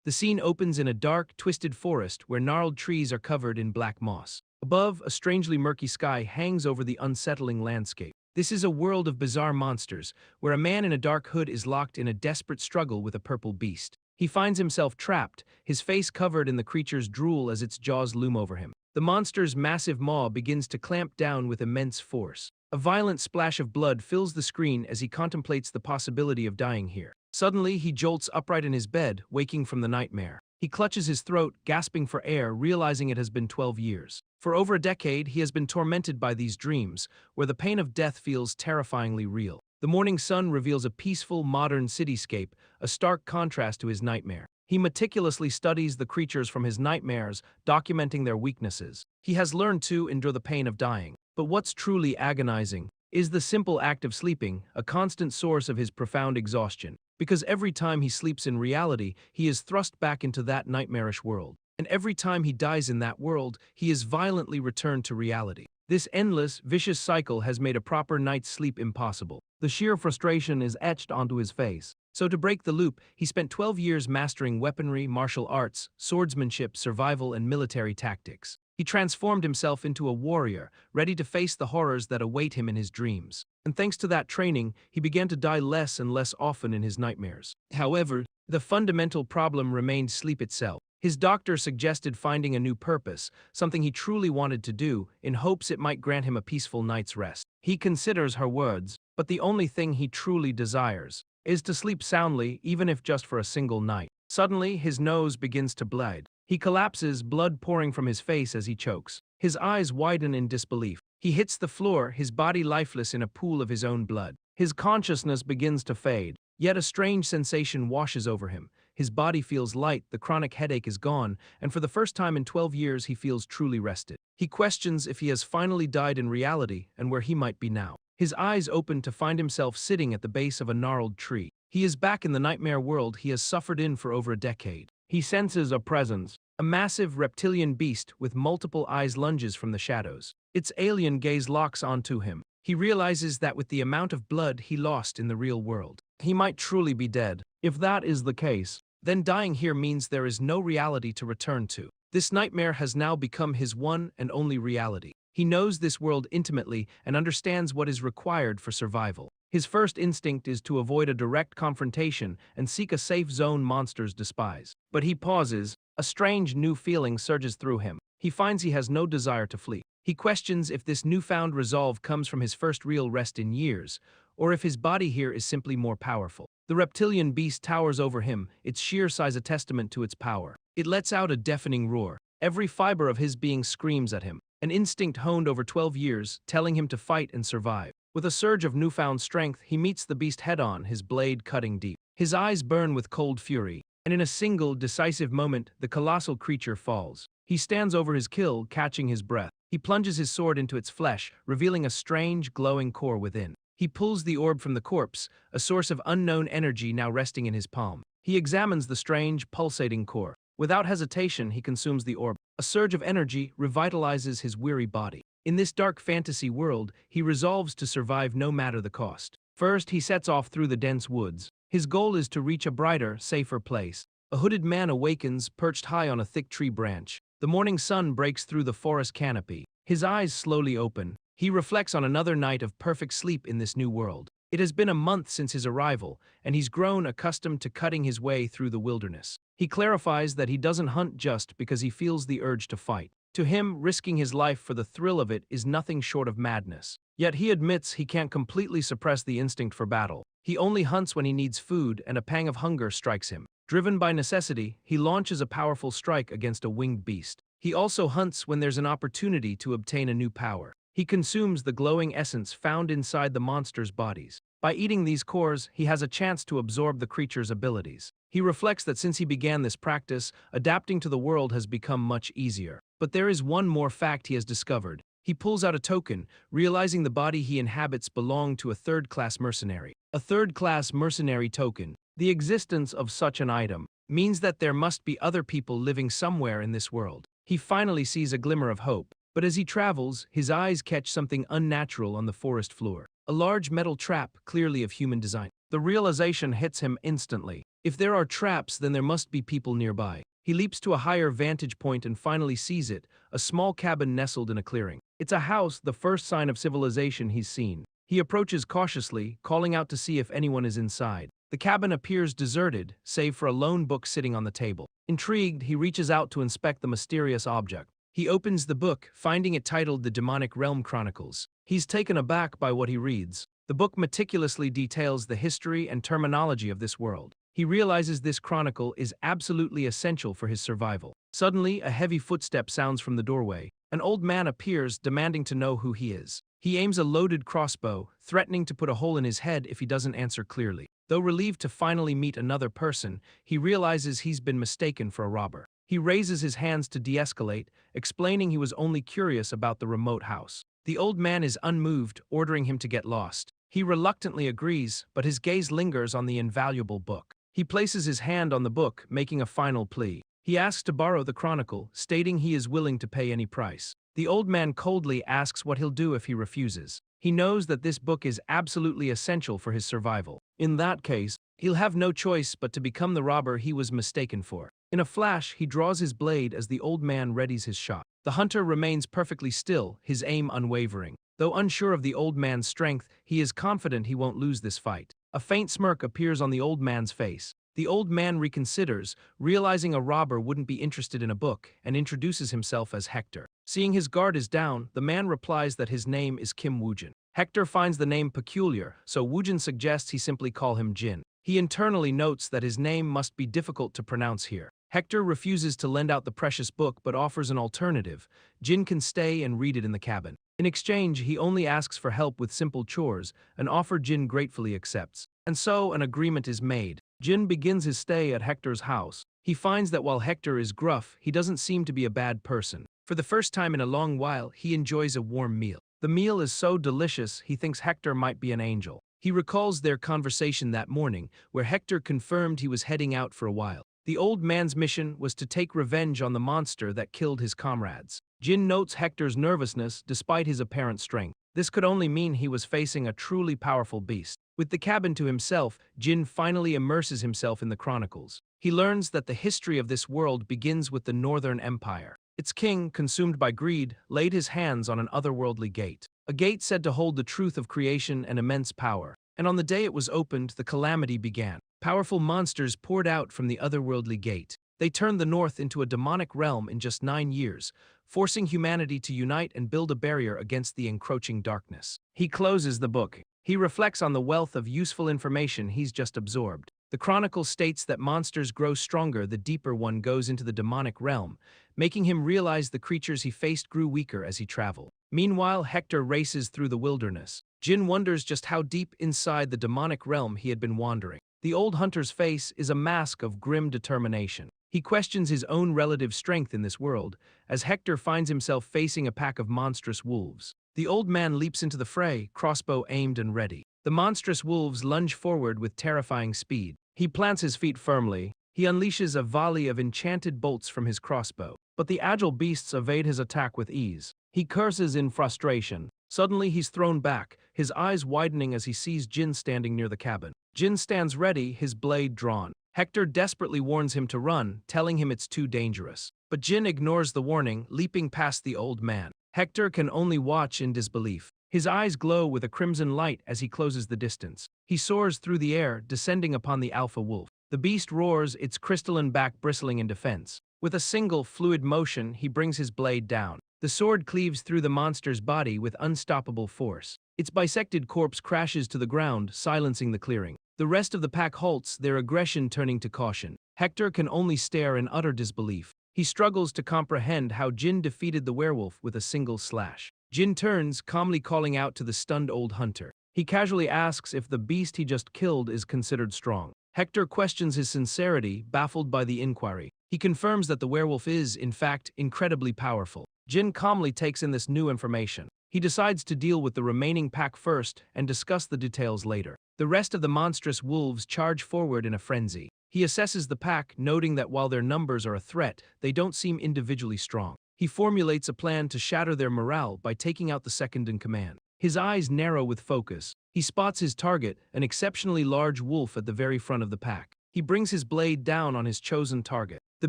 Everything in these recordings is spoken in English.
The scene opens in a dark, twisted forest where gnarled trees are covered in black moss. Above, a strangely murky sky hangs over the unsettling landscape. This is a world of bizarre monsters, where a man in a dark hood is locked in a desperate struggle with a purple beast. He finds himself trapped, his face covered in the creature's drool as its jaws loom over him. The monster's massive maw begins to clamp down with immense force. A violent splash of blood fills the screen as he contemplates the possibility of dying here. Suddenly, he jolts upright in his bed, waking from the nightmare. He clutches his throat, gasping for air, realizing it has been 12 years. For over a decade, he has been tormented by these dreams, where the pain of death feels terrifyingly real. The morning sun reveals a peaceful, modern cityscape, a stark contrast to his nightmare. He meticulously studies the creatures from his nightmares, documenting their weaknesses. He has learned to endure the pain of dying. But what's truly agonizing is the simple act of sleeping, a constant source of his profound exhaustion. Because every time he sleeps in reality, he is thrust back into that nightmarish world. And every time he dies in that world, he is violently returned to reality. This endless, vicious cycle has made a proper night's sleep impossible. The sheer frustration is etched onto his face. So to break the loop, he spent 12 years mastering weaponry, martial arts, swordsmanship, survival, and military tactics. He transformed himself into a warrior, ready to face the horrors that await him in his dreams. And thanks to that training, he began to die less and less often in his nightmares. However, the fundamental problem remained sleep itself. His doctor suggested finding a new purpose, something he truly wanted to do, in hopes it might grant him a peaceful night's rest. He considers her words, but the only thing he truly desires is to sleep soundly, even if just for a single night. Suddenly, his nose begins to bleed. He collapses, blood pouring from his face as he chokes. His eyes widen in disbelief. He hits the floor, his body lifeless in a pool of his own blood. His consciousness begins to fade, yet a strange sensation washes over him. His body feels light, the chronic headache is gone, and for the first time in 12 years he feels truly rested. He questions if he has finally died in reality and where he might be now. His eyes open to find himself sitting at the base of a gnarled tree. He is back in the nightmare world he has suffered in for over a decade. He senses a presence. A massive reptilian beast with multiple eyes lunges from the shadows. Its alien gaze locks onto him. He realizes that with the amount of blood he lost in the real world, he might truly be dead. If that is the case, then dying here means there is no reality to return to. This nightmare has now become his one and only reality. He knows this world intimately and understands what is required for survival. His first instinct is to avoid a direct confrontation and seek a safe zone monsters despise. But he pauses. A strange new feeling surges through him. He finds he has no desire to flee. He questions if this newfound resolve comes from his first real rest in years, or if his body here is simply more powerful. The reptilian beast towers over him, its sheer size a testament to its power. It lets out a deafening roar. Every fiber of his being screams at him, an instinct honed over 12 years, telling him to fight and survive. With a surge of newfound strength, he meets the beast head-on, his blade cutting deep. His eyes burn with cold fury, and in a single, decisive moment, the colossal creature falls. He stands over his kill, catching his breath. He plunges his sword into its flesh, revealing a strange, glowing core within. He pulls the orb from the corpse, a source of unknown energy now resting in his palm. He examines the strange, pulsating core. Without hesitation, he consumes the orb. A surge of energy revitalizes his weary body. In this dark fantasy world, he resolves to survive no matter the cost. First, he sets off through the dense woods. His goal is to reach a brighter, safer place. A hooded man awakens, perched high on a thick tree branch. The morning sun breaks through the forest canopy. His eyes slowly open. He reflects on another night of perfect sleep in this new world. It has been a month since his arrival, and he's grown accustomed to cutting his way through the wilderness. He clarifies that he doesn't hunt just because he feels the urge to fight. To him, risking his life for the thrill of it is nothing short of madness. Yet he admits he can't completely suppress the instinct for battle. He only hunts when he needs food and a pang of hunger strikes him. Driven by necessity, he launches a powerful strike against a winged beast. He also hunts when there's an opportunity to obtain a new power. He consumes the glowing essence found inside the monster's bodies. By eating these cores, he has a chance to absorb the creature's abilities. He reflects that since he began this practice, adapting to the world has become much easier. But there is one more fact he has discovered. He pulls out a token, realizing the body he inhabits belonged to a third-class mercenary. A third-class mercenary token. The existence of such an item means that there must be other people living somewhere in this world. He finally sees a glimmer of hope. But as he travels, his eyes catch something unnatural on the forest floor. A large metal trap, clearly of human design. The realization hits him instantly. If there are traps, then there must be people nearby. He leaps to a higher vantage point and finally sees it, a small cabin nestled in a clearing. It's a house, the first sign of civilization he's seen. He approaches cautiously, calling out to see if anyone is inside. The cabin appears deserted, save for a lone book sitting on the table. Intrigued, he reaches out to inspect the mysterious object. He opens the book, finding it titled The Demonic Realm Chronicles. He's taken aback by what he reads. The book meticulously details the history and terminology of this world. He realizes this chronicle is absolutely essential for his survival. Suddenly, a heavy footstep sounds from the doorway. An old man appears, demanding to know who he is. He aims a loaded crossbow, threatening to put a hole in his head if he doesn't answer clearly. Though relieved to finally meet another person, he realizes he's been mistaken for a robber. He raises his hands to de-escalate, explaining he was only curious about the remote house. The old man is unmoved, ordering him to get lost. He reluctantly agrees, but his gaze lingers on the invaluable book. He places his hand on the book, making a final plea. He asks to borrow the chronicle, stating he is willing to pay any price. The old man coldly asks what he'll do if he refuses. He knows that this book is absolutely essential for his survival. In that case, he'll have no choice but to become the robber he was mistaken for. In a flash, he draws his blade as the old man readies his shot. The hunter remains perfectly still, his aim unwavering. Though unsure of the old man's strength, he is confident he won't lose this fight. A faint smirk appears on the old man's face. The old man reconsiders, realizing a robber wouldn't be interested in a book, and introduces himself as Hector. Seeing his guard is down, the man replies that his name is Kim Woojin. Hector finds the name peculiar, so Woojin suggests he simply call him Jin. He internally notes that his name must be difficult to pronounce here. Hector refuses to lend out the precious book but offers an alternative. Jin can stay and read it in the cabin. In exchange, he only asks for help with simple chores, an offer Jin gratefully accepts. And so, an agreement is made. Jin begins his stay at Hector's house. He finds that while Hector is gruff, he doesn't seem to be a bad person. For the first time in a long while, he enjoys a warm meal. The meal is so delicious, he thinks Hector might be an angel. He recalls their conversation that morning, where Hector confirmed he was heading out for a while. The old man's mission was to take revenge on the monster that killed his comrades. Jin notes Hector's nervousness despite his apparent strength. This could only mean he was facing a truly powerful beast. With the cabin to himself, Jin finally immerses himself in the chronicles. He learns that the history of this world begins with the Northern Empire. Its king, consumed by greed, laid his hands on an otherworldly gate. A gate said to hold the truth of creation and immense power. And on the day it was opened, the calamity began. Powerful monsters poured out from the otherworldly gate. They turned the North into a demonic realm in just 9 years, forcing humanity to unite and build a barrier against the encroaching darkness. He closes the book. He reflects on the wealth of useful information he's just absorbed. The chronicle states that monsters grow stronger the deeper one goes into the demonic realm, making him realize the creatures he faced grew weaker as he traveled. Meanwhile, Hector races through the wilderness. Jin wonders just how deep inside the demonic realm he had been wandering. The old hunter's face is a mask of grim determination. He questions his own relative strength in this world, as Hector finds himself facing a pack of monstrous wolves. The old man leaps into the fray, crossbow aimed and ready. The monstrous wolves lunge forward with terrifying speed. He plants his feet firmly. He unleashes a volley of enchanted bolts from his crossbow. But the agile beasts evade his attack with ease. He curses in frustration. Suddenly he's thrown back, his eyes widening as he sees Jin standing near the cabin. Jin stands ready, his blade drawn. Hector desperately warns him to run, telling him it's too dangerous. But Jin ignores the warning, leaping past the old man. Hector can only watch in disbelief. His eyes glow with a crimson light as he closes the distance. He soars through the air, descending upon the alpha wolf. The beast roars, its crystalline back bristling in defense. With a single, fluid motion, he brings his blade down. The sword cleaves through the monster's body with unstoppable force. Its bisected corpse crashes to the ground, silencing the clearing. The rest of the pack halts, their aggression turning to caution. Hector can only stare in utter disbelief. He struggles to comprehend how Jin defeated the werewolf with a single slash. Jin turns, calmly calling out to the stunned old hunter. He casually asks if the beast he just killed is considered strong. Hector questions his sincerity, baffled by the inquiry. He confirms that the werewolf is, in fact, incredibly powerful. Jin calmly takes in this new information. He decides to deal with the remaining pack first and discuss the details later. The rest of the monstrous wolves charge forward in a frenzy. He assesses the pack, noting that while their numbers are a threat, they don't seem individually strong. He formulates a plan to shatter their morale by taking out the second in command. His eyes narrow with focus. He spots his target, an exceptionally large wolf at the very front of the pack. He brings his blade down on his chosen target. The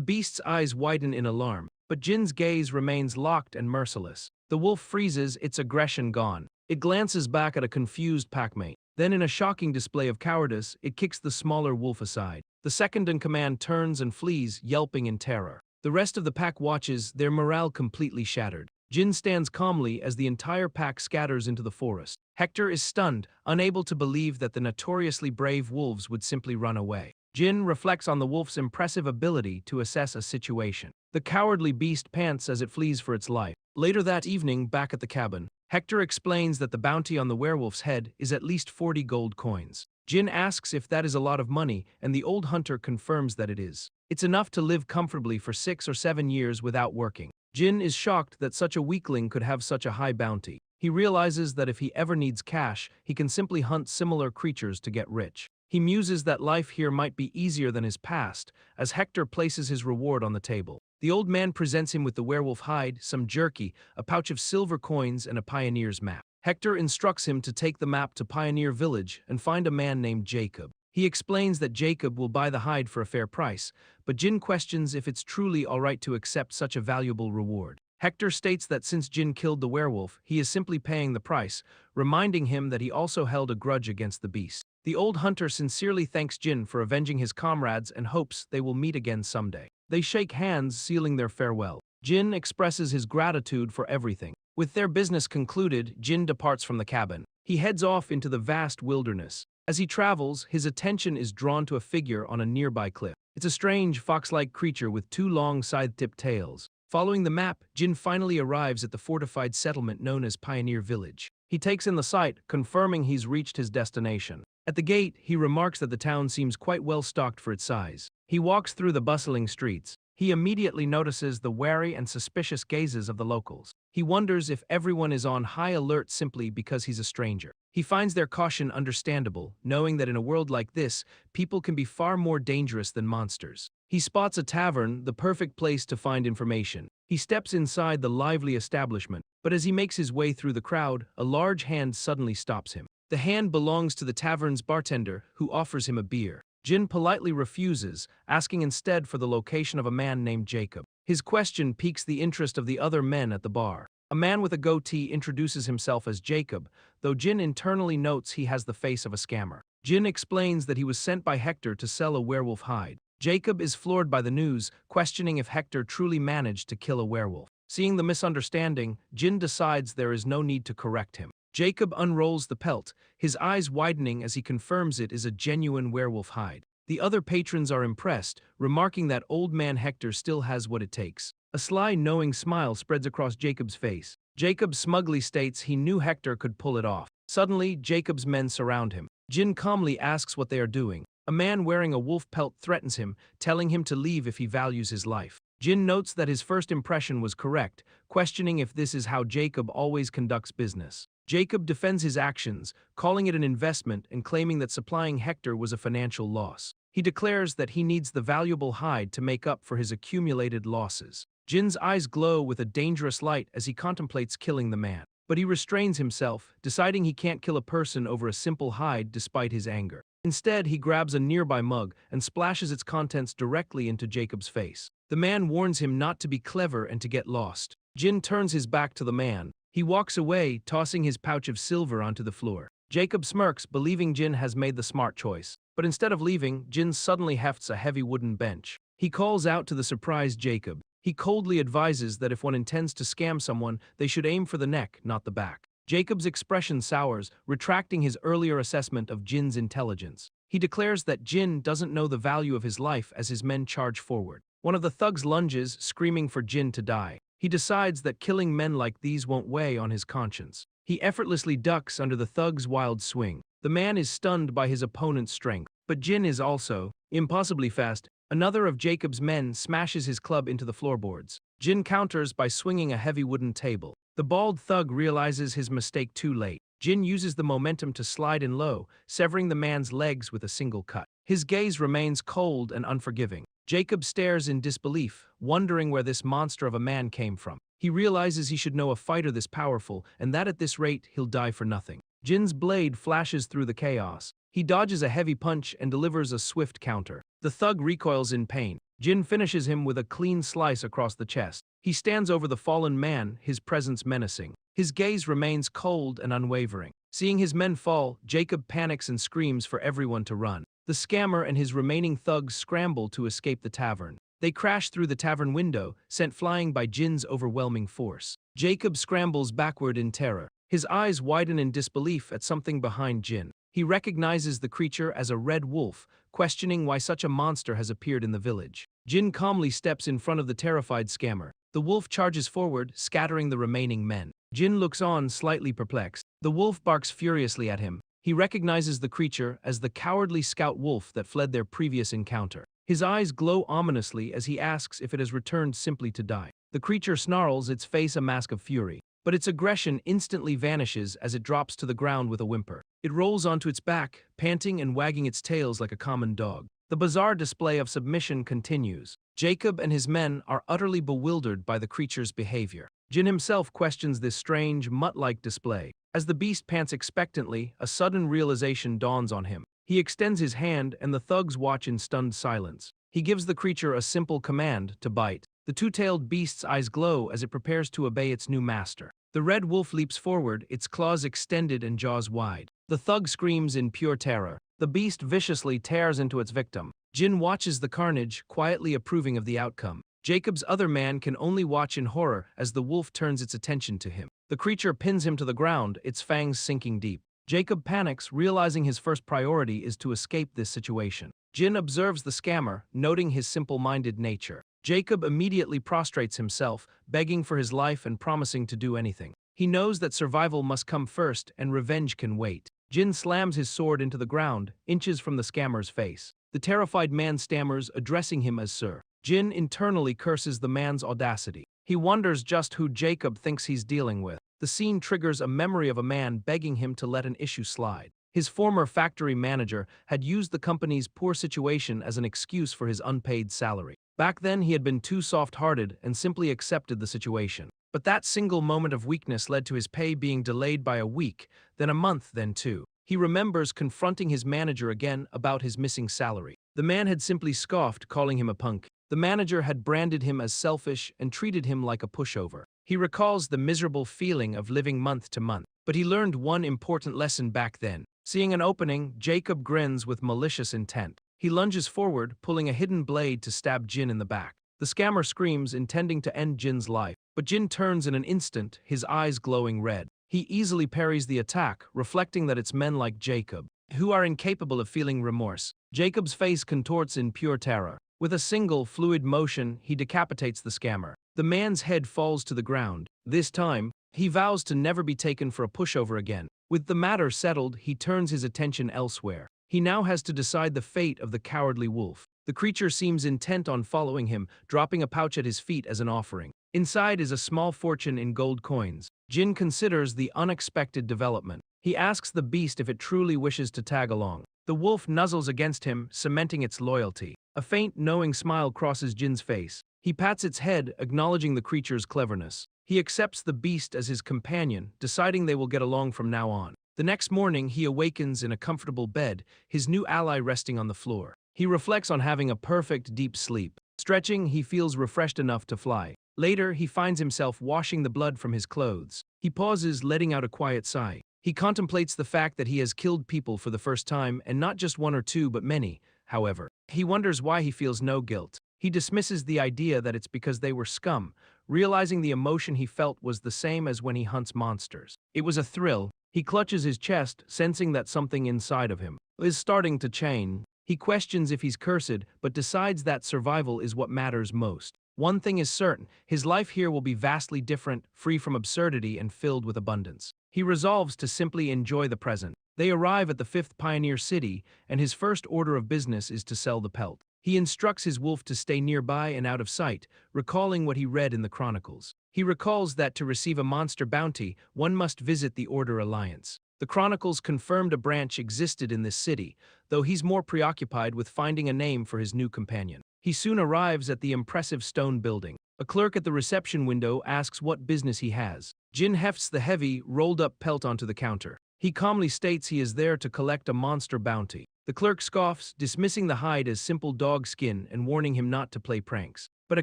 beast's eyes widen in alarm, but Jin's gaze remains locked and merciless. The wolf freezes, its aggression gone. It glances back at a confused packmate. Then, in a shocking display of cowardice, it kicks the smaller wolf aside. The second-in-command turns and flees, yelping in terror. The rest of the pack watches, their morale completely shattered. Jin stands calmly as the entire pack scatters into the forest. Hector is stunned, unable to believe that the notoriously brave wolves would simply run away. Jin reflects on the wolf's impressive ability to assess a situation. The cowardly beast pants as it flees for its life. Later that evening, back at the cabin, Hector explains that the bounty on the werewolf's head is at least 40 gold coins. Jin asks if that is a lot of money, and the old hunter confirms that it is. It's enough to live comfortably for 6 or 7 years without working. Jin is shocked that such a weakling could have such a high bounty. He realizes that if he ever needs cash, he can simply hunt similar creatures to get rich. He muses that life here might be easier than his past, as Hector places his reward on the table. The old man presents him with the werewolf hide, some jerky, a pouch of silver coins, and a pioneer's map. Hector instructs him to take the map to Pioneer Village and find a man named Jacob. He explains that Jacob will buy the hide for a fair price, but Jin questions if it's truly alright to accept such a valuable reward. Hector states that since Jin killed the werewolf, he is simply paying the price, reminding him that he also held a grudge against the beast. The old hunter sincerely thanks Jin for avenging his comrades and hopes they will meet again someday. They shake hands, sealing their farewell. Jin expresses his gratitude for everything. With their business concluded, Jin departs from the cabin. He heads off into the vast wilderness. As he travels, his attention is drawn to a figure on a nearby cliff. It's a strange, fox-like creature with 2 long side-tipped tails. Following the map, Jin finally arrives at the fortified settlement known as Pioneer Village. He takes in the site, confirming he's reached his destination. At the gate, he remarks that the town seems quite well stocked for its size. He walks through the bustling streets. He immediately notices the wary and suspicious gazes of the locals. He wonders if everyone is on high alert simply because he's a stranger. He finds their caution understandable, knowing that in a world like this, people can be far more dangerous than monsters. He spots a tavern, the perfect place to find information. He steps inside the lively establishment, but as he makes his way through the crowd, a large hand suddenly stops him. The hand belongs to the tavern's bartender, who offers him a beer. Jin politely refuses, asking instead for the location of a man named Jacob. His question piques the interest of the other men at the bar. A man with a goatee introduces himself as Jacob, though Jin internally notes he has the face of a scammer. Jin explains that he was sent by Hector to sell a werewolf hide. Jacob is floored by the news, questioning if Hector truly managed to kill a werewolf. Seeing the misunderstanding, Jin decides there is no need to correct him. Jacob unrolls the pelt, his eyes widening as he confirms it is a genuine werewolf hide. The other patrons are impressed, remarking that old man Hector still has what it takes. A sly, knowing smile spreads across Jacob's face. Jacob smugly states he knew Hector could pull it off. Suddenly, Jacob's men surround him. Jin calmly asks what they are doing. A man wearing a wolf pelt threatens him, telling him to leave if he values his life. Jin notes that his first impression was correct, questioning if this is how Jacob always conducts business. Jacob defends his actions, calling it an investment and claiming that supplying Hector was a financial loss. He declares that he needs the valuable hide to make up for his accumulated losses. Jin's eyes glow with a dangerous light as he contemplates killing the man. But he restrains himself, deciding he can't kill a person over a simple hide despite his anger. Instead, he grabs a nearby mug and splashes its contents directly into Jacob's face. The man warns him not to be clever and to get lost. Jin turns his back to the man. He walks away, tossing his pouch of silver onto the floor. Jacob smirks, believing Jin has made the smart choice. But instead of leaving, Jin suddenly hefts a heavy wooden bench. He calls out to the surprised Jacob. He coldly advises that if one intends to scam someone, they should aim for the neck, not the back. Jacob's expression sours, retracting his earlier assessment of Jin's intelligence. He declares that Jin doesn't know the value of his life as his men charge forward. One of the thugs lunges, screaming for Jin to die. He decides that killing men like these won't weigh on his conscience. He effortlessly ducks under the thug's wild swing. The man is stunned by his opponent's strength, but Jin is also impossibly fast. Another of Jacob's men smashes his club into the floorboards. Jin counters by swinging a heavy wooden table. The bald thug realizes his mistake too late. Jin uses the momentum to slide in low, severing the man's legs with a single cut. His gaze remains cold and unforgiving. Jacob stares in disbelief, wondering where this monster of a man came from. He realizes he should know a fighter this powerful, and that at this rate he'll die for nothing. Jin's blade flashes through the chaos. He dodges a heavy punch and delivers a swift counter. The thug recoils in pain. Jin finishes him with a clean slice across the chest. He stands over the fallen man, his presence menacing. His gaze remains cold and unwavering. Seeing his men fall, Jacob panics and screams for everyone to run. The scammer and his remaining thugs scramble to escape the tavern. They crash through the tavern window, sent flying by Jin's overwhelming force. Jacob scrambles backward in terror. His eyes widen in disbelief at something behind Jin. He recognizes the creature as a red wolf, questioning why such a monster has appeared in the village. Jin calmly steps in front of the terrified scammer. The wolf charges forward, scattering the remaining men. Jin looks on, slightly perplexed. The wolf barks furiously at him. He recognizes the creature as the cowardly scout wolf that fled their previous encounter. His eyes glow ominously as he asks if it has returned simply to die. The creature snarls, its face a mask of fury. But its aggression instantly vanishes as it drops to the ground with a whimper. It rolls onto its back, panting and wagging its tails like a common dog. The bizarre display of submission continues. Jacob and his men are utterly bewildered by the creature's behavior. Jin himself questions this strange, mutt-like display. As the beast pants expectantly, a sudden realization dawns on him. He extends his hand and the thugs watch in stunned silence. He gives the creature a simple command to bite. The two-tailed beast's eyes glow as it prepares to obey its new master. The red wolf leaps forward, its claws extended and jaws wide. The thug screams in pure terror. The beast viciously tears into its victim. Jin watches the carnage, quietly approving of the outcome. Jacob's other man can only watch in horror as the wolf turns its attention to him. The creature pins him to the ground, its fangs sinking deep. Jacob panics, realizing his first priority is to escape this situation. Jin observes the scammer, noting his simple-minded nature. Jacob immediately prostrates himself, begging for his life and promising to do anything. He knows that survival must come first and revenge can wait. Jin slams his sword into the ground, inches from the scammer's face. The terrified man stammers, addressing him as Sir. Jin internally curses the man's audacity. He wonders just who Jacob thinks he's dealing with. The scene triggers a memory of a man begging him to let an issue slide. His former factory manager had used the company's poor situation as an excuse for his unpaid salary. Back then he had been too soft-hearted and simply accepted the situation. But that single moment of weakness led to his pay being delayed by a week, then a month, then two. He remembers confronting his manager again about his missing salary. The man had simply scoffed, calling him a punk. The manager had branded him as selfish and treated him like a pushover. He recalls the miserable feeling of living month to month. But he learned one important lesson back then. Seeing an opening, Jacob grins with malicious intent. He lunges forward, pulling a hidden blade to stab Jin in the back. The scammer screams, intending to end Jin's life. But Jin turns in an instant, his eyes glowing red. He easily parries the attack, reflecting that it's men like Jacob, who are incapable of feeling remorse. Jacob's face contorts in pure terror. With a single, fluid motion, he decapitates the scammer. The man's head falls to the ground. This time, he vows to never be taken for a pushover again. With the matter settled, he turns his attention elsewhere. He now has to decide the fate of the cowardly wolf. The creature seems intent on following him, dropping a pouch at his feet as an offering. Inside is a small fortune in gold coins. Jin considers the unexpected development. He asks the beast if it truly wishes to tag along. The wolf nuzzles against him, cementing its loyalty. A faint, knowing smile crosses Jin's face. He pats its head, acknowledging the creature's cleverness. He accepts the beast as his companion, deciding they will get along from now on. The next morning, he awakens in a comfortable bed, his new ally resting on the floor. He reflects on having a perfect, deep sleep. Stretching, he feels refreshed enough to fly. Later, he finds himself washing the blood from his clothes. He pauses, letting out a quiet sigh. He contemplates the fact that he has killed people for the first time, and not just one or two, but many. However, he wonders why he feels no guilt. He dismisses the idea that it's because they were scum, realizing the emotion he felt was the same as when he hunts monsters. It was a thrill. He clutches his chest, sensing that something inside of him is starting to change. He questions if he's cursed, but decides that survival is what matters most. One thing is certain, his life here will be vastly different, free from absurdity and filled with abundance. He resolves to simply enjoy the present. They arrive at the 5th Pioneer City, and his first order of business is to sell the pelt. He instructs his wolf to stay nearby and out of sight, recalling what he read in the chronicles. He recalls that to receive a monster bounty, one must visit the Order Alliance. The chronicles confirmed a branch existed in this city, though he's more preoccupied with finding a name for his new companion. He soon arrives at the impressive stone building. A clerk at the reception window asks what business he has. Jin hefts the heavy, rolled-up pelt onto the counter. He calmly states he is there to collect a monster bounty. The clerk scoffs, dismissing the hide as simple dog skin and warning him not to play pranks. But a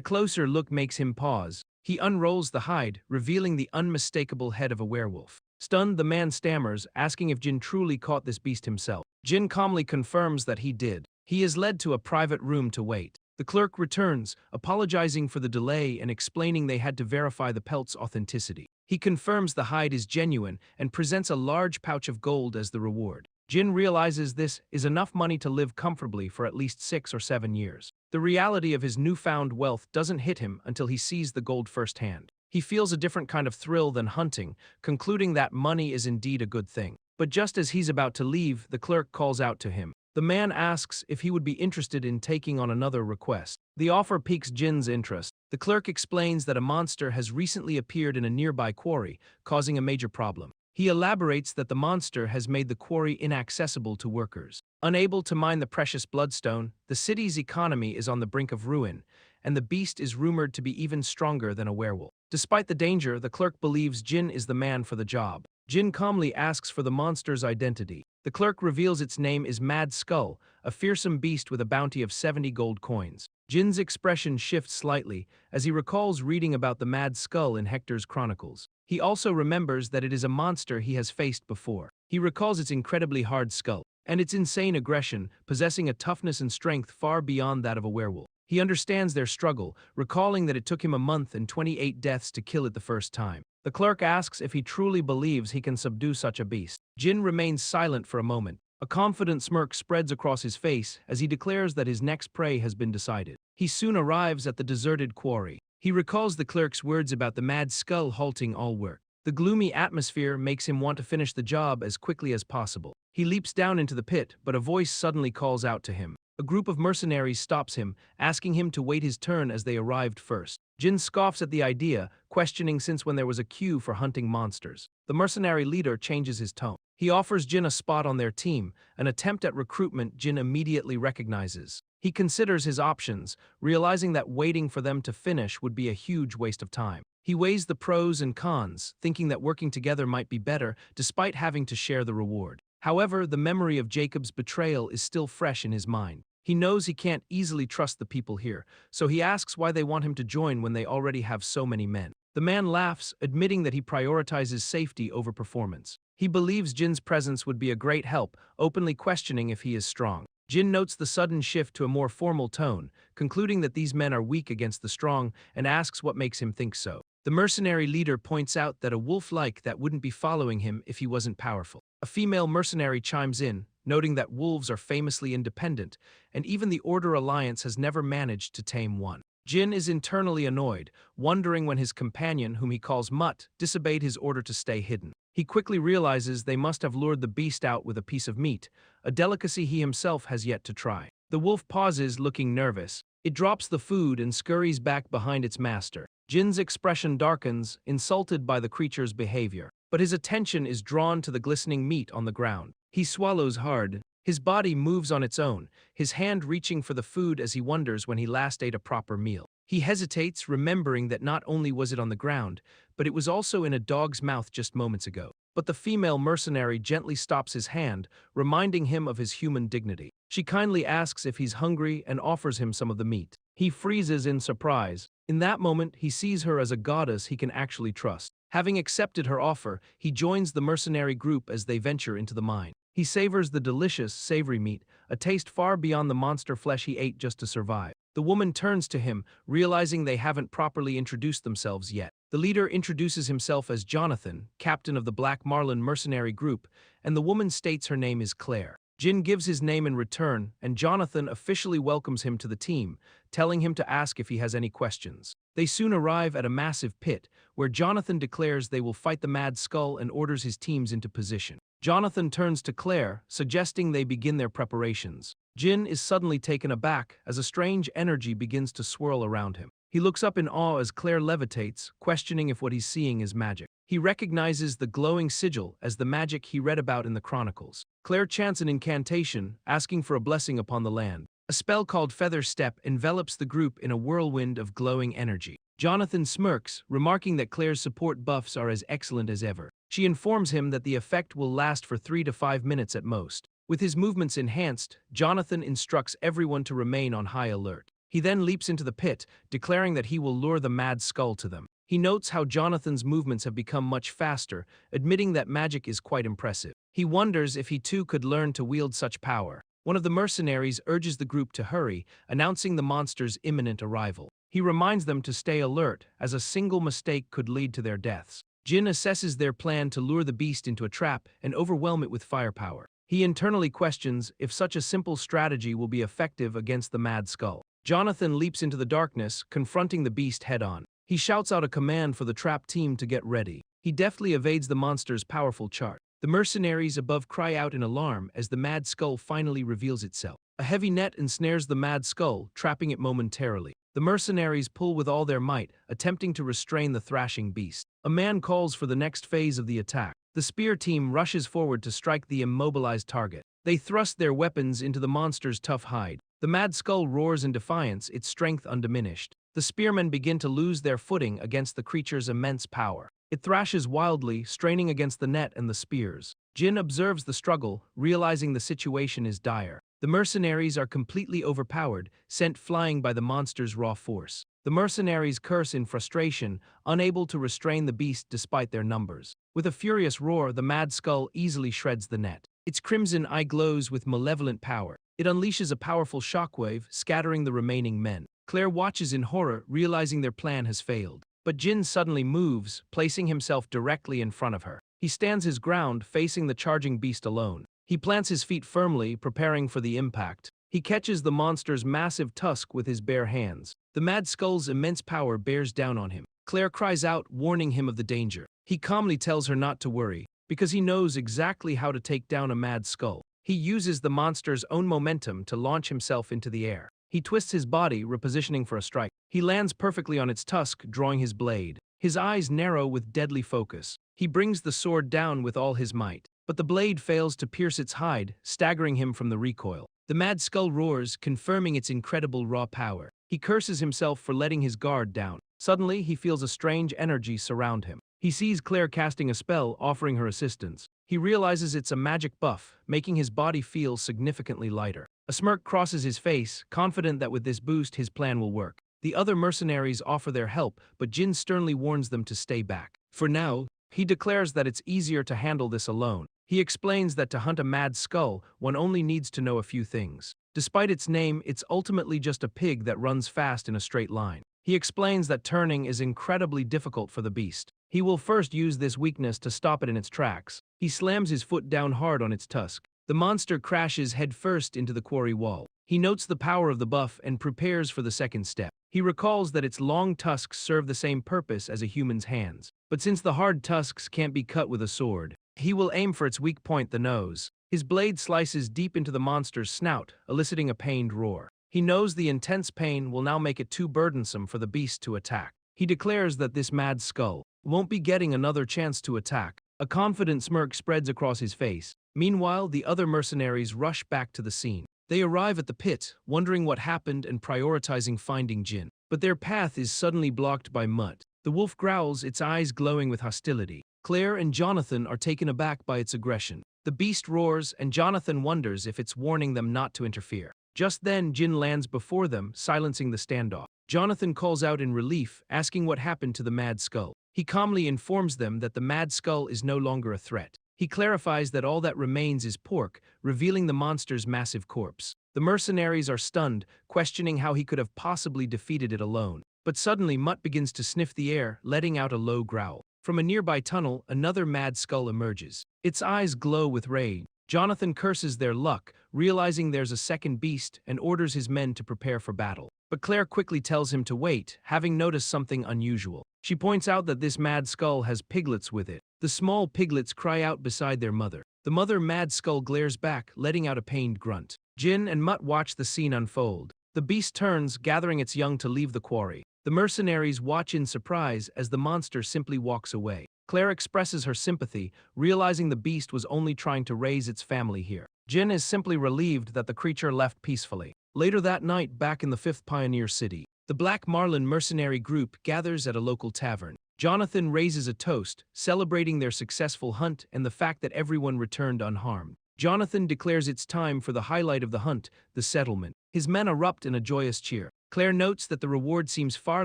closer look makes him pause. He unrolls the hide, revealing the unmistakable head of a werewolf. Stunned, the man stammers, asking if Jin truly caught this beast himself. Jin calmly confirms that he did. He is led to a private room to wait. The clerk returns, apologizing for the delay and explaining they had to verify the pelt's authenticity. He confirms the hide is genuine and presents a large pouch of gold as the reward. Jin realizes this is enough money to live comfortably for at least 6 or 7 years. The reality of his newfound wealth doesn't hit him until he sees the gold firsthand. He feels a different kind of thrill than hunting, concluding that money is indeed a good thing. But just as he's about to leave, the clerk calls out to him. The man asks if he would be interested in taking on another request. The offer piques Jin's interest. The clerk explains that a monster has recently appeared in a nearby quarry, causing a major problem. He elaborates that the monster has made the quarry inaccessible to workers. Unable to mine the precious bloodstone, the city's economy is on the brink of ruin, and the beast is rumored to be even stronger than a werewolf. Despite the danger, the clerk believes Jin is the man for the job. Jin calmly asks for the monster's identity. The clerk reveals its name is Mad Skull, a fearsome beast with a bounty of 70 gold coins. Jin's expression shifts slightly as he recalls reading about the Mad Skull in Hector's Chronicles. He also remembers that it is a monster he has faced before. He recalls its incredibly hard skull and its insane aggression, possessing a toughness and strength far beyond that of a werewolf. He understands their struggle, recalling that it took him a month and 28 deaths to kill it the first time. The clerk asks if he truly believes he can subdue such a beast. Jin remains silent for a moment. A confident smirk spreads across his face as he declares that his next prey has been decided. He soon arrives at the deserted quarry. He recalls the clerk's words about the Mad Skull halting all work. The gloomy atmosphere makes him want to finish the job as quickly as possible. He leaps down into the pit, but a voice suddenly calls out to him. A group of mercenaries stops him, asking him to wait his turn as they arrived first. Jin scoffs at the idea, questioning since when there was a queue for hunting monsters. The mercenary leader changes his tone. He offers Jin a spot on their team, an attempt at recruitment Jin immediately recognizes. He considers his options, realizing that waiting for them to finish would be a huge waste of time. He weighs the pros and cons, thinking that working together might be better despite having to share the reward. However, the memory of Jacob's betrayal is still fresh in his mind. He knows he can't easily trust the people here, so he asks why they want him to join when they already have so many men. The man laughs, admitting that he prioritizes safety over performance. He believes Jin's presence would be a great help, openly questioning if he is strong. Jin notes the sudden shift to a more formal tone, concluding that these men are weak against the strong, and asks what makes him think so. The mercenary leader points out that a wolf like that wouldn't be following him if he wasn't powerful. A female mercenary chimes in, noting that wolves are famously independent, and even the Order Alliance has never managed to tame one. Jin is internally annoyed, wondering when his companion, whom he calls Mutt, disobeyed his order to stay hidden. He quickly realizes they must have lured the beast out with a piece of meat, a delicacy he himself has yet to try. The wolf pauses, looking nervous. It drops the food and scurries back behind its master. Jin's expression darkens, insulted by the creature's behavior, but his attention is drawn to the glistening meat on the ground. He swallows hard. His body moves on its own, his hand reaching for the food as he wonders when he last ate a proper meal. He hesitates, remembering that not only was it on the ground, but it was also in a dog's mouth just moments ago. But the female mercenary gently stops his hand, reminding him of his human dignity. She kindly asks if he's hungry and offers him some of the meat. He freezes in surprise. In that moment, he sees her as a goddess he can actually trust. Having accepted her offer, he joins the mercenary group as they venture into the mine. He savors the delicious, savory meat, a taste far beyond the monster flesh he ate just to survive. The woman turns to him, realizing they haven't properly introduced themselves yet. The leader introduces himself as Jonathan, captain of the Black Marlin mercenary group, and the woman states her name is Claire. Jin gives his name in return, and Jonathan officially welcomes him to the team, telling him to ask if he has any questions. They soon arrive at a massive pit, where Jonathan declares they will fight the Mad Skull and orders his teams into position. Jonathan turns to Claire, suggesting they begin their preparations. Jin is suddenly taken aback as a strange energy begins to swirl around him. He looks up in awe as Claire levitates, questioning if what he's seeing is magic. He recognizes the glowing sigil as the magic he read about in the Chronicles. Claire chants an incantation, asking for a blessing upon the land. A spell called Feather Step envelops the group in a whirlwind of glowing energy. Jonathan smirks, remarking that Claire's support buffs are as excellent as ever. She informs him that the effect will last for 3 to 5 minutes at most. With his movements enhanced, Jonathan instructs everyone to remain on high alert. He then leaps into the pit, declaring that he will lure the mad skull to them. He notes how Jonathan's movements have become much faster, admitting that magic is quite impressive. He wonders if he too could learn to wield such power. One of the mercenaries urges the group to hurry, announcing the monster's imminent arrival. He reminds them to stay alert, as a single mistake could lead to their deaths. Jin assesses their plan to lure the beast into a trap and overwhelm it with firepower. He internally questions if such a simple strategy will be effective against the mad skull. Jonathan leaps into the darkness, confronting the beast head-on. He shouts out a command for the trap team to get ready. He deftly evades the monster's powerful charge. The mercenaries above cry out in alarm as the mad skull finally reveals itself. A heavy net ensnares the mad skull, trapping it momentarily. The mercenaries pull with all their might, attempting to restrain the thrashing beast. A man calls for the next phase of the attack. The spear team rushes forward to strike the immobilized target. They thrust their weapons into the monster's tough hide. The mad skull roars in defiance, its strength undiminished. The spearmen begin to lose their footing against the creature's immense power. It thrashes wildly, straining against the net and the spears. Jin observes the struggle, realizing the situation is dire. The mercenaries are completely overpowered, sent flying by the monster's raw force. The mercenaries curse in frustration, unable to restrain the beast despite their numbers. With a furious roar, the mad skull easily shreds the net. Its crimson eye glows with malevolent power. It unleashes a powerful shockwave, scattering the remaining men. Claire watches in horror, realizing their plan has failed. But Jin suddenly moves, placing himself directly in front of her. He stands his ground, facing the charging beast alone. He plants his feet firmly, preparing for the impact. He catches the monster's massive tusk with his bare hands. The mad skull's immense power bears down on him. Claire cries out, warning him of the danger. He calmly tells her not to worry, because he knows exactly how to take down a mad skull. He uses the monster's own momentum to launch himself into the air. He twists his body, repositioning for a strike. He lands perfectly on its tusk, drawing his blade. His eyes narrow with deadly focus. He brings the sword down with all his might. But the blade fails to pierce its hide, staggering him from the recoil. The mad skull roars, confirming its incredible raw power. He curses himself for letting his guard down. Suddenly, he feels a strange energy surround him. He sees Claire casting a spell, offering her assistance. He realizes it's a magic buff, making his body feel significantly lighter. A smirk crosses his face, confident that with this boost his plan will work. The other mercenaries offer their help, but Jin sternly warns them to stay back. For now, he declares that it's easier to handle this alone. He explains that to hunt a mad skull, one only needs to know a few things. Despite its name, it's ultimately just a pig that runs fast in a straight line. He explains that turning is incredibly difficult for the beast. He will first use this weakness to stop it in its tracks. He slams his foot down hard on its tusk. The monster crashes headfirst into the quarry wall. He notes the power of the buff and prepares for the second step. He recalls that its long tusks serve the same purpose as a human's hands. But since the hard tusks can't be cut with a sword, he will aim for its weak point, the nose. His blade slices deep into the monster's snout, eliciting a pained roar. He knows the intense pain will now make it too burdensome for the beast to attack. He declares that this mad skull won't be getting another chance to attack. A confident smirk spreads across his face. Meanwhile, the other mercenaries rush back to the scene. They arrive at the pit, wondering what happened and prioritizing finding Jin. But their path is suddenly blocked by mud. The wolf growls, its eyes glowing with hostility. Claire and Jonathan are taken aback by its aggression. The beast roars, and Jonathan wonders if it's warning them not to interfere. Just then, Jin lands before them, silencing the standoff. Jonathan calls out in relief, asking what happened to the mad skull. He calmly informs them that the mad skull is no longer a threat. He clarifies that all that remains is pork, revealing the monster's massive corpse. The mercenaries are stunned, questioning how he could have possibly defeated it alone. But suddenly Mutt begins to sniff the air, letting out a low growl. From a nearby tunnel, another mad skull emerges. Its eyes glow with rage. Jonathan curses their luck, realizing there's a second beast, and orders his men to prepare for battle. But Claire quickly tells him to wait, having noticed something unusual. She points out that this mad skull has piglets with it. The small piglets cry out beside their mother. The mother mad skull glares back, letting out a pained grunt. Jin and Mutt watch the scene unfold. The beast turns, gathering its young to leave the quarry. The mercenaries watch in surprise as the monster simply walks away. Claire expresses her sympathy, realizing the beast was only trying to raise its family here. Jin is simply relieved that the creature left peacefully. Later that night, back in the 5th Pioneer City, the Black Marlin mercenary group gathers at a local tavern. Jonathan raises a toast, celebrating their successful hunt and the fact that everyone returned unharmed. Jonathan declares it's time for the highlight of the hunt, the settlement. His men erupt in a joyous cheer. Claire notes that the reward seems far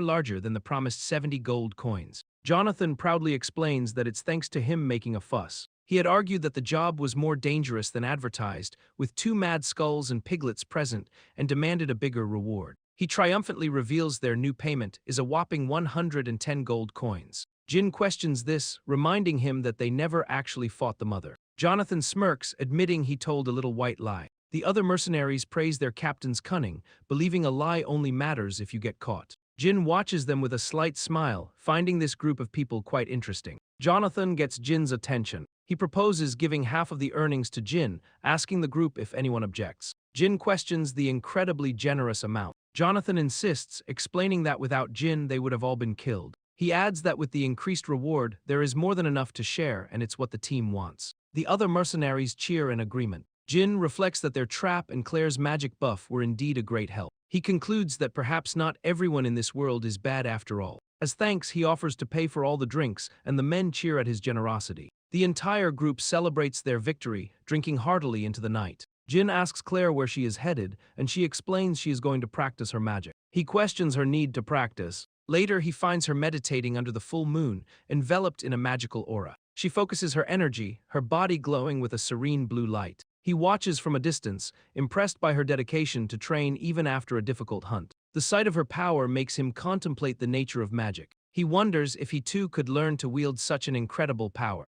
larger than the promised 70 gold coins. Jonathan proudly explains that it's thanks to him making a fuss. He had argued that the job was more dangerous than advertised, with 2 mad skulls and piglets present, and demanded a bigger reward. He triumphantly reveals their new payment is a whopping 110 gold coins. Jin questions this, reminding him that they never actually fought the mother. Jonathan smirks, admitting he told a little white lie. The other mercenaries praise their captain's cunning, believing a lie only matters if you get caught. Jin watches them with a slight smile, finding this group of people quite interesting. Jonathan gets Jin's attention. He proposes giving half of the earnings to Jin, asking the group if anyone objects. Jin questions the incredibly generous amount. Jonathan insists, explaining that without Jin they would have all been killed. He adds that with the increased reward, there is more than enough to share and it's what the team wants. The other mercenaries cheer in agreement. Jin reflects that their trap and Claire's magic buff were indeed a great help. He concludes that perhaps not everyone in this world is bad after all. As thanks, he offers to pay for all the drinks, and the men cheer at his generosity. The entire group celebrates their victory, drinking heartily into the night. Jin asks Claire where she is headed, and she explains she is going to practice her magic. He questions her need to practice. Later, he finds her meditating under the full moon, enveloped in a magical aura. She focuses her energy, her body glowing with a serene blue light. He watches from a distance, impressed by her dedication to train even after a difficult hunt. The sight of her power makes him contemplate the nature of magic. He wonders if he too could learn to wield such an incredible power.